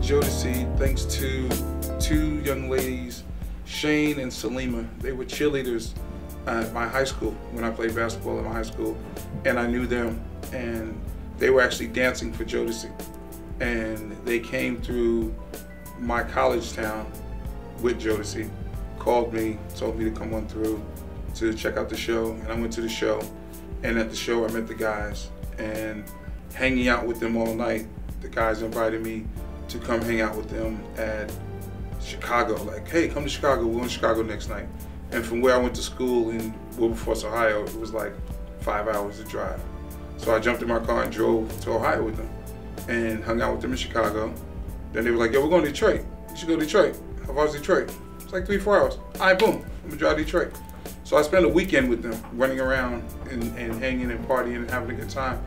to Jodeci thanks to two young ladies, Shane and Salima. They were cheerleaders at my high school when I played basketball at my high school, and I knew them, and they were actually dancing for Jodeci. And they came through my college town with Jodeci, called me, told me to come on through to check out the show, and I went to the show, and at the show I met the guys, and hanging out with them all night, the guys invited me to come hang out with them at Chicago, like, hey, come to Chicago, we're in Chicago next night. And from where I went to school in Wilberforce, Ohio, it was like 5 hours to drive. So I jumped in my car and drove to Ohio with them and hung out with them in Chicago. Then they were like, yo, we're going to Detroit. You should go to Detroit. How far is Detroit? It's like 3-4 hours. All right, boom, I'm gonna drive to Detroit. So I spent a weekend with them, running around and hanging and partying and having a good time.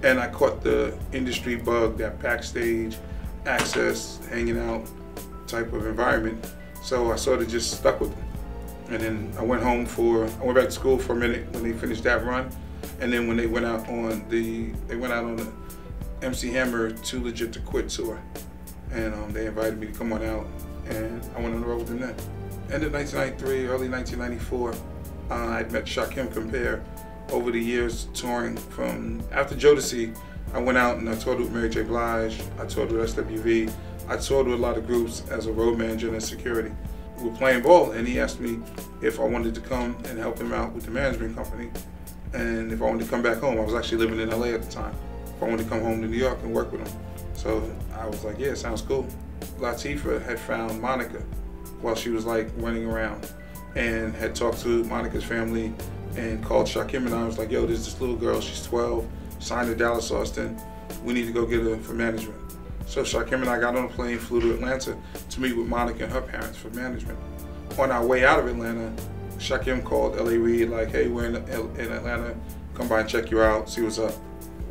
And I caught the industry bug, that backstage access, hanging out type of environment. So I sort of just stuck with them. And then I went back to school for a minute when they finished that run. And then when they went out on the MC Hammer Too Legit to Quit tour. And they invited me to come on out, and I went on the road with them then. End of 1993, early 1994, I'd met Shakim Compare over the years touring from, after Jodeci, I went out and I toured with Mary J. Blige, I toured with SWV, I toured with a lot of groups as a road manager and security. We were playing ball, and he asked me if I wanted to come and help him out with the management company, and if I wanted to come back home. I was actually living in LA at the time. If I wanted to come home to New York and work with him. So I was like, yeah, sounds cool. Latifah had found Monica while she was like running around, and had talked to Monica's family and called Shakim, and I was like, yo, there's this little girl, she's 12, signed to Dallas Austin, we need to go get her for management. So Shakim and I got on a plane, flew to Atlanta to meet with Monica and her parents for management. On our way out of Atlanta, Shakim called L.A. Reid, like, hey, we're in Atlanta, come by and check you out, see what's up.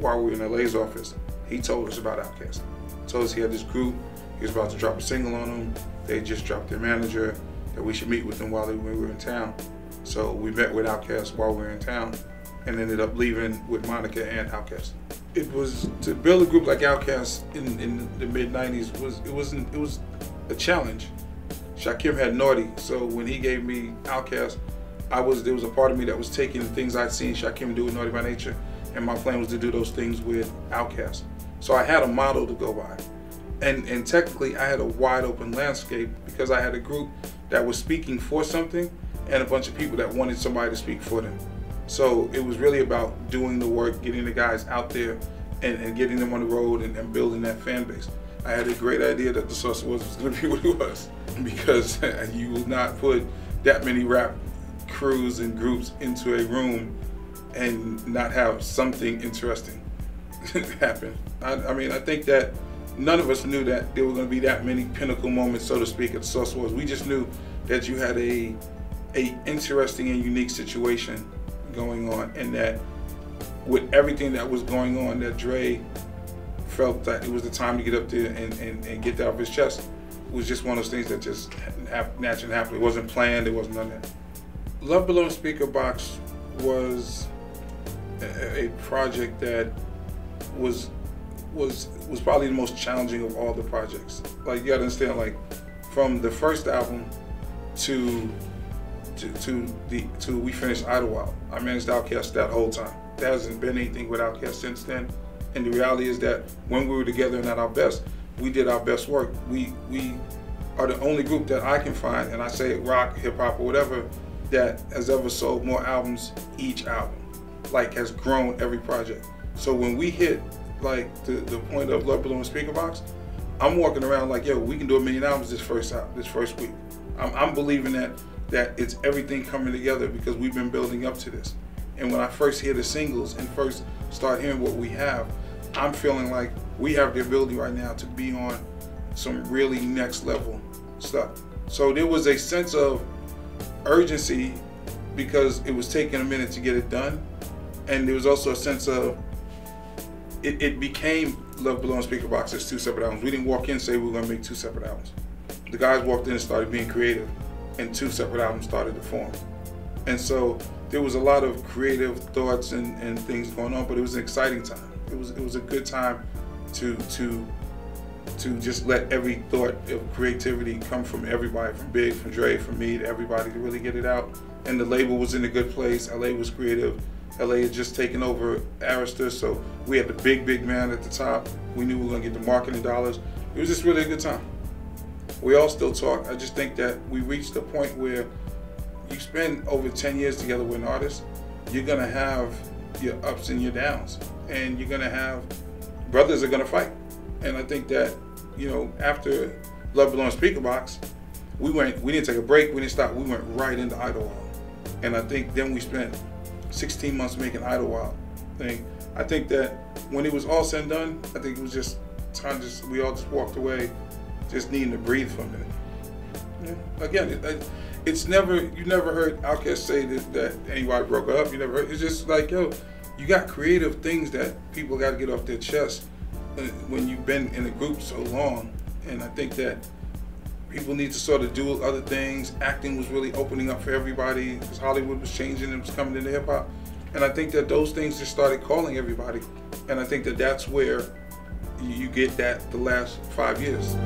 While we were in L.A.'s office, he told us about Outkast. Told us he had this group, he was about to drop a single on them, they just dropped their manager, that we should meet with them while we were in town. So we met with Outkast while we were in town, and ended up leaving with Monica and Outkast. It was, to build a group like Outkast in the mid-90s, it was a challenge. Shakim had Naughty, so when he gave me Outkast, there was a part of me that was taking the things I'd seen Shakim do with Naughty by Nature, and my plan was to do those things with Outkast. So I had a model to go by. And technically I had a wide open landscape because I had a group that was speaking for something and a bunch of people that wanted somebody to speak for them. So it was really about doing the work, getting the guys out there and getting them on the road and building that fan base. I had a great idea that the Sauce was going to be what it was, because you will not put that many rap crews and groups into a room and not have something interesting happen. I mean, I think that none of us knew that there were going to be that many pinnacle moments, so to speak, at the Sauce Wars. We just knew that you had a interesting and unique situation going on, and that with everything that was going on, that Dre felt that it was the time to get up there and get that off his chest. It was just one of those things that just naturally happened. It wasn't planned, it wasn't none of that. Love Below Speaker Box was a project that was probably the most challenging of all the projects. Like, you gotta understand, like, from the first album to we finished Idlewild, I managed Outkast that whole time. There hasn't been anything with Outkast since then. And the reality is that when we were together and at our best, we did our best work. We are the only group that I can find, and I say rock, hip hop, or whatever, that has ever sold more albums each album. Like, has grown every project. So when we hit like the point of Love Below Speaker Box, I'm walking around like, yo, we can do 1 million albums this first week. I'm believing that it's everything coming together because we've been building up to this. And when I first hear the singles and first start hearing what we have, I'm feeling like we have the ability right now to be on some really next level stuff. So there was a sense of urgency because it was taking a minute to get it done. And there was also a sense of, it became Love Below Speaker Box as 2 separate albums. We didn't walk in and say we were gonna make 2 separate albums. The guys walked in and started being creative, and 2 separate albums started to form. And so there was a lot of creative thoughts and things going on, but it was an exciting time. It was a good time to to just let every thought of creativity come from everybody, from Big, from Dre, from me, to everybody, to really get it out. And the label was in a good place. LA was creative. LA had just taken over Arista, so we had the big man at the top. We knew we were gonna get the marketing dollars. It was just really a good time. We all still talk. I just think that we reached a point where you spend over 10 years together with an artist, you're gonna have your ups and your downs, and you're gonna have, brothers are gonna fight. And I think that, you know, after Love Below Speaker Box, we didn't take a break, we didn't stop, we went right into Idlewild. And I think then we spent 16 months making Idlewild thing. I think that when it was all said and done, I think it was just time, we all just walked away, just needing to breathe for a minute. Yeah. Again, it's never, you never heard Outkast say that anybody broke up. You never heard. It's just like, yo, you got creative things that people got to get off their chest when you've been in a group so long. And I think that people need to sort of do other things. Acting was really opening up for everybody because Hollywood was changing and was coming into hip hop. And I think that those things just started calling everybody. And I think that that's where you get that the last 5 years.